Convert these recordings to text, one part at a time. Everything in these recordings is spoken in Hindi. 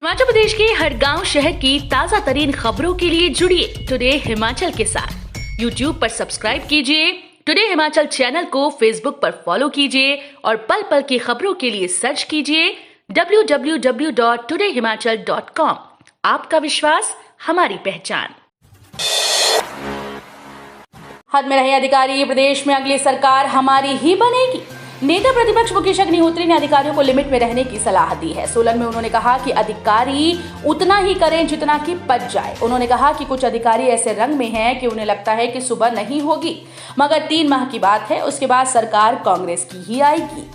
हिमाचल प्रदेश के हर गांव शहर की ताजा तरीन खबरों के लिए जुड़िए टुडे हिमाचल के साथ। यूट्यूब पर सब्सक्राइब कीजिए, टुडे हिमाचल चैनल को फेसबुक पर फॉलो कीजिए और पल पल की खबरों के लिए सर्च कीजिए www.todayhimachal.com। आपका विश्वास हमारी पहचान। हद में रहे अधिकारी, प्रदेश में अगली सरकार हमारी ही बनेगी। नेता प्रतिपक्ष मुकेश अग्निहोत्री ने अधिकारियों को लिमिट में रहने की सलाह दी है। सोलन में उन्होंने कहा कि अधिकारी उतना ही करें जितना कि पच जाए। उन्होंने कहा कि कुछ अधिकारी ऐसे रंग में हैं कि उन्हें लगता है कि सुबह नहीं होगी, मगर 3 माह की बात है, उसके बाद सरकार कांग्रेस की ही आएगी।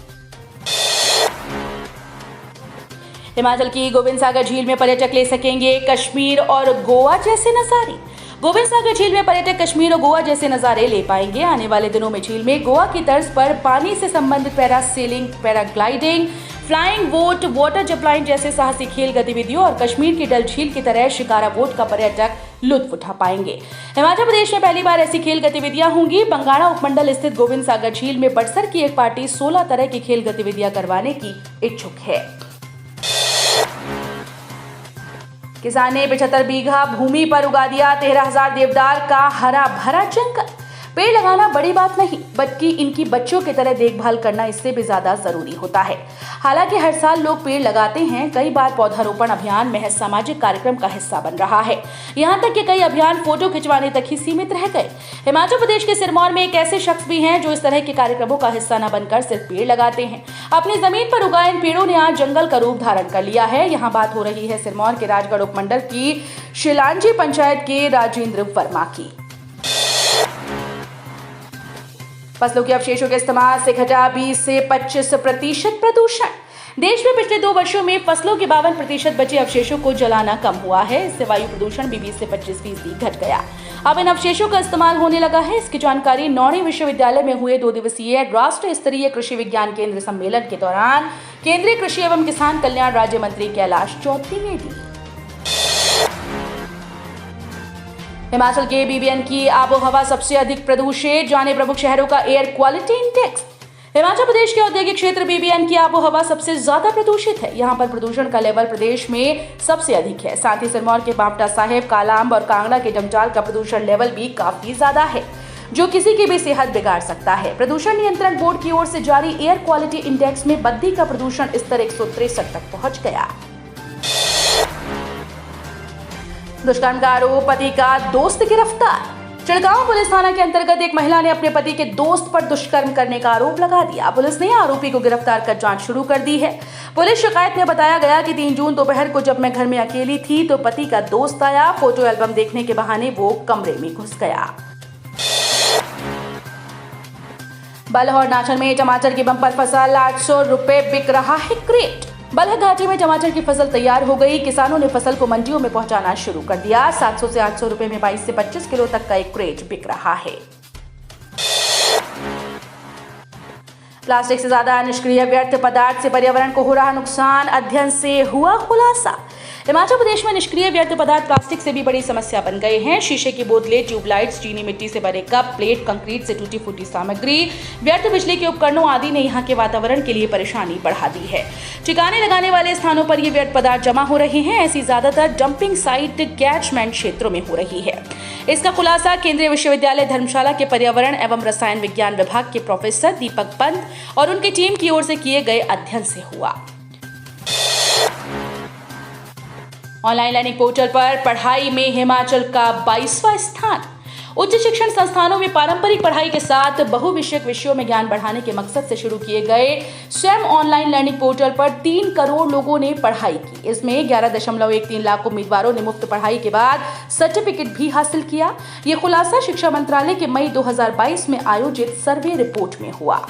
हिमाचल की गोविंद सागर झील में पर्यटक ले सकेंगे कश्मीर और गोवा जैसे नजारे। गोविंद सागर झील में पर्यटक कश्मीर और गोवा जैसे नजारे ले पाएंगे। आने वाले दिनों में झील में गोवा की तर्ज पर पानी से संबंधित parasailing, paragliding, flying boat, water Zipline जैसे साहसी खेल गतिविधियों और कश्मीर की डल झील की तरह शिकारा बोट का पर्यटक लुत्फ उठा पाएंगे। हिमाचल प्रदेश में पहली बार ऐसी खेल गतिविधियां होंगी। बंगाणा उपमंडल स्थित गोविंद सागर झील में बड़सर की एक पार्टी 16 तरह की खेल गतिविधियां करवाने की इच्छुक है। किसान ने 75 बीघा भूमि पर उगा दिया 13,000 देवदार का हरा भरा जंगल। पेड़ लगाना बड़ी बात नहीं, बल्कि इनकी बच्चों की तरह देखभाल करना इससे भी ज्यादा जरूरी होता है। हालांकि हर साल लोग पेड़ लगाते हैं, कई बार पौधारोपण अभियान महज सामाजिक कार्यक्रम का हिस्सा बन रहा है। यहाँ तक कि कई अभियान फोटो खिंचवाने तक ही सीमित रह गए। हिमाचल प्रदेश के सिरमौर में एक ऐसे शख्स भी हैं जो इस तरह के कार्यक्रमों का हिस्सा न बनकर सिर्फ पेड़ लगाते हैं। अपनी जमीन पर उगाए इन पेड़ों ने आज जंगल का रूप धारण कर लिया है। यहाँ बात हो रही है सिरमौर के राजगढ़ उपमंडल की शिलांजी पंचायत के राजेंद्र वर्मा की। फसलों के अवशेषों के इस्तेमाल से घटा 20 से 25% प्रदूषण। देश में पिछले 2 वर्षों में फसलों के 52% बचे अवशेषों को जलाना कम हुआ है। इससे वायु प्रदूषण भी 20 से 25% घट गया। अब इन अवशेषों का इस्तेमाल होने लगा है। इसकी जानकारी नौणी विश्वविद्यालय में हुए 2 दिवसीय राष्ट्रीय स्तरीय कृषि विज्ञान केंद्र सम्मेलन के दौरान केंद्रीय कृषि एवं किसान कल्याण राज्य मंत्री कैलाश चौधरी ने दी। हिमाचल के बीबीएन की आबोहवा सबसे अधिक प्रदूषित, जाने प्रमुख शहरों का air quality index. Himachal Pradesh के औद्योगिक क्षेत्र बीबीएन की आबोहवा सबसे ज्यादा प्रदूषित है। यहाँ पर प्रदूषण का लेवल प्रदेश में सबसे अधिक है। साथ ही सिरमौर के पांवटा साहिब, कालाअंब और कांगड़ा के डमटाल का प्रदूषण लेवल भी काफी ज्यादा है, जो किसी की भी सेहत बिगाड़ सकता है। प्रदूषण नियंत्रण बोर्ड की ओर से जारी एयर क्वालिटी इंडेक्स में बद्दी का प्रदूषण स्तर 163 तक पहुंच गया। दुष्कर्म का आरोप, पति का दोस्त गिरफ्तार। चिड़गांव पुलिस थाना के अंतर्गत एक महिला ने अपने पति के दोस्त पर दुष्कर्म करने का आरोप लगा दिया। पुलिस ने आरोपी को गिरफ्तार कर जांच शुरू कर दी है। पुलिस शिकायत में बताया गया कि 3 जून दोपहर को जब मैं घर में अकेली थी तो पति का दोस्त आया। फोटो एल्बम देखने के बहाने वो कमरे में घुस गया। बल्ह नाचन में टमाटर की बम्पर फसल, 800 रुपए बिक रहा है क्रेट। बल्ह घाटी में टमाटर की फसल तैयार हो गई। किसानों ने फसल को मंडियों में पहुंचाना शुरू कर दिया। 700 से 800 रुपए में 22 से 25 किलो तक का एक क्रेट बिक रहा है। प्लास्टिक से ज्यादा निष्क्रिय व्यर्थ पदार्थ से पर्यावरण को हो रहा नुकसान, अध्ययन से हुआ खुलासा। हिमाचल प्रदेश में निष्क्रिय व्यर्थ पदार्थ प्लास्टिक से भी बड़ी समस्या बन गए हैं। शीशे की बोतलें, ट्यूबलाइट्स, चीनी मिट्टी से बने कप, प्लेट, कंक्रीट से टूटी फूटी सामग्री, व्यर्थ बिजली के उपकरणों आदि ने यहाँ के वातावरण के लिए परेशानी बढ़ा दी है। ठिकाने लगाने वाले स्थानों पर ये व्यर्थ पदार्थ जमा हो रहे हैं। ऐसी ज्यादातर डंपिंग साइट कैचमेंट क्षेत्रों में हो रही है। इसका खुलासा केंद्रीय विश्वविद्यालय धर्मशाला के पर्यावरण एवं रसायन विज्ञान विभाग के प्रोफेसर दीपक पंत और उनकी टीम की ओर से किए गए अध्ययन से हुआ। ऑनलाइन लर्निंग पोर्टल पर पढ़ाई में हिमाचल का 22वां स्थान। उच्च शिक्षण संस्थानों में पारंपरिक पढ़ाई के साथ बहुविषयक विषयों में ज्ञान बढ़ाने के मकसद से शुरू किए गए स्वयं ऑनलाइन लर्निंग पोर्टल पर 3 करोड़ लोगों ने पढ़ाई की। इसमें 11.13 लाख उम्मीदवारों ने मुफ्त पढ़ाई के बाद सर्टिफिकेट भी हासिल किया। ये खुलासा शिक्षा मंत्रालय के मई 2022 में आयोजित सर्वे रिपोर्ट में हुआ।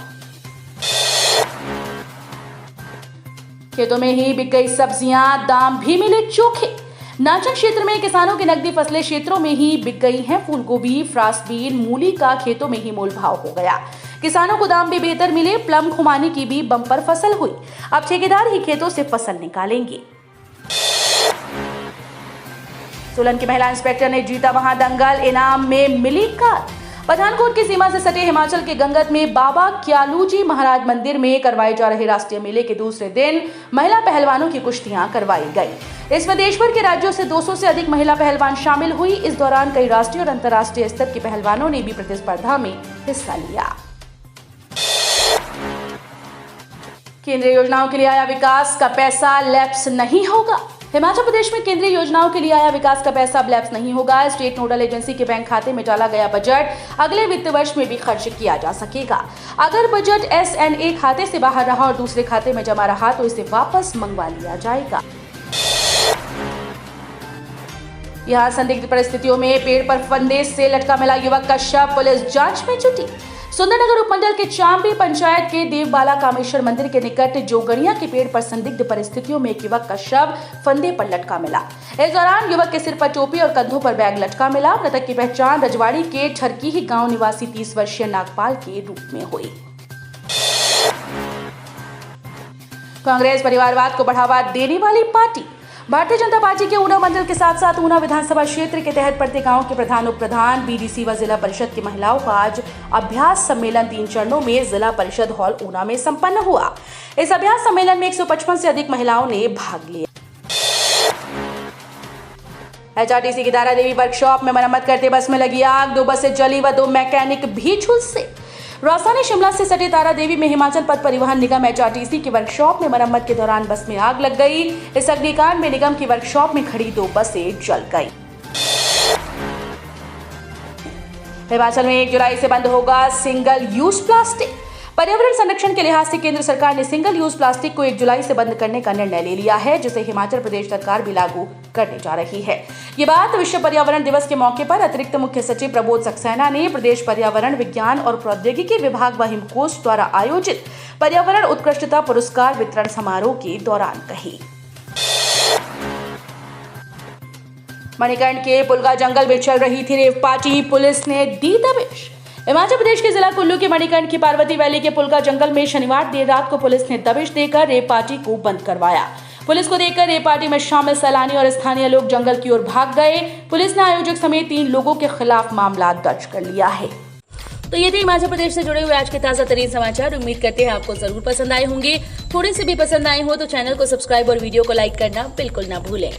खेतों में ही बिक गई सब्जियां, दाम भी मिले चोखे। नाचन क्षेत्र में किसानों की नकदी फसलें क्षेत्रों में ही बिक गई हैं। फूलगोभी, फ्रांसबीन, मूली का खेतों में ही मोल भाव हो गया। किसानों को दाम भी बेहतर मिले। प्लम, खुमानी की भी बम्पर फसल हुई। अब ठेकेदार ही खेतों से फसल निकालेंगे। सोलन की महिला इंस्पेक्टर ने जीता महादंगल, इनाम में मिली कार। पठानकोट की सीमा से सटे हिमाचल के गंगत में बाबा क्यालूजी महाराज मंदिर में करवाए जा रहे राष्ट्रीय मेले के दूसरे दिन महिला पहलवानों की कुश्तियां करवाई गई। इसमें देश भर के राज्यों से 200 से अधिक महिला पहलवान शामिल हुई। इस दौरान कई राष्ट्रीय और अंतर्राष्ट्रीय स्तर के पहलवानों ने भी प्रतिस्पर्धा में हिस्सा लिया। केंद्रीय योजनाओं के लिए आया विकास का पैसा लैप्स नहीं होगा। हिमाचल प्रदेश में केंद्रीय योजनाओं के लिए आया विकास का पैसा अब लैप्स नहीं होगा। स्टेट नोडल एजेंसी के बैंक खाते में डाला गया बजट अगले वित्त वर्ष में भी खर्च किया जा सकेगा। अगर बजट SNA खाते से बाहर रहा और दूसरे खाते में जमा रहा तो इसे वापस मंगवा लिया जाएगा। यहाँ संदिग्ध परिस्थितियों में पेड़ पर फंदे से लटका मिला युवक का शव, पुलिस जांच में जुटी। सुंदरनगर उपमंडल के चांबी पंचायत के देवबाला कामेश्वर मंदिर के निकट जोगड़िया के पेड़ पर संदिग्ध परिस्थितियों में एक युवक का शव फंदे पर लटका मिला। इस दौरान युवक के सिर पर टोपी और कंधों पर बैग लटका मिला। मृतक की पहचान रजवाड़ी के ठरकीही गांव निवासी 30 वर्षीय नागपाल के रूप में हुई। कांग्रेस परिवारवाद को बढ़ावा देने वाली पार्टी। भारतीय जनता पार्टी के ऊना मंडल के साथ साथ ऊना विधानसभा क्षेत्र के तहत पड़ते गांव के प्रधान, उप प्रधान, BDC व जिला परिषद की महिलाओं का आज अभ्यास सम्मेलन 3 चरणों में जिला परिषद हॉल ऊना में संपन्न हुआ। इस अभ्यास सम्मेलन में 155 से अधिक महिलाओं ने भाग लिया। HRTC की तारा देवी वर्कशॉप में मरम्मत करते बस में लगी आग, 2 बसें जली व 2 मैकेनिक भी झुलसे। राजधानी शिमला से सटे तारा देवी में हिमाचल पथ परिवहन निगम HRTC की वर्कशॉप में मरम्मत के दौरान बस में आग लग गई। इस अग्निकांड में निगम की वर्कशॉप में खड़ी 2 बसें जल गई। हिमाचल में 1 जुलाई से बंद होगा सिंगल यूज प्लास्टिक। पर्यावरण संरक्षण के लिहाज से केंद्र सरकार ने सिंगल यूज प्लास्टिक को 1 जुलाई से बंद करने का निर्णय ले लिया है, जिसे हिमाचल प्रदेश सरकार भी लागू करने जा रही है। ये बात विश्व पर्यावरण दिवस के मौके पर अतिरिक्त मुख्य सचिव प्रबोध सक्सेना ने प्रदेश पर्यावरण विज्ञान और प्रौद्योगिकी विभाग व हिमकोश द्वारा आयोजित पर्यावरण उत्कृष्टता पुरस्कार वितरण समारोह के दौरान कही। मणिकर्ण के पुलगा जंगल में चल रही थी रेव पार्टी, पुलिस ने दी दबिश। हिमाचल प्रदेश के जिला कुल्लू के मणिकर्ण की पार्वती वैली के पुलगा जंगल में शनिवार देर रात को पुलिस ने दबिश देकर रेव पार्टी को बंद करवाया। पुलिस को देखकर रेव पार्टी में शामिल सैलानी और स्थानीय लोग जंगल की ओर भाग गए। पुलिस ने आयोजक समेत 3 लोगों के खिलाफ मामला दर्ज कर लिया है। तो ये थे हिमाचल प्रदेश से जुड़े हुए आज के ताजा तरीन समाचार। उम्मीद करते हैं आपको जरूर पसंद आए होंगे। थोड़े से भी पसंद आए हो तो चैनल को सब्सक्राइब और वीडियो को लाइक करना बिल्कुल ना भूलें।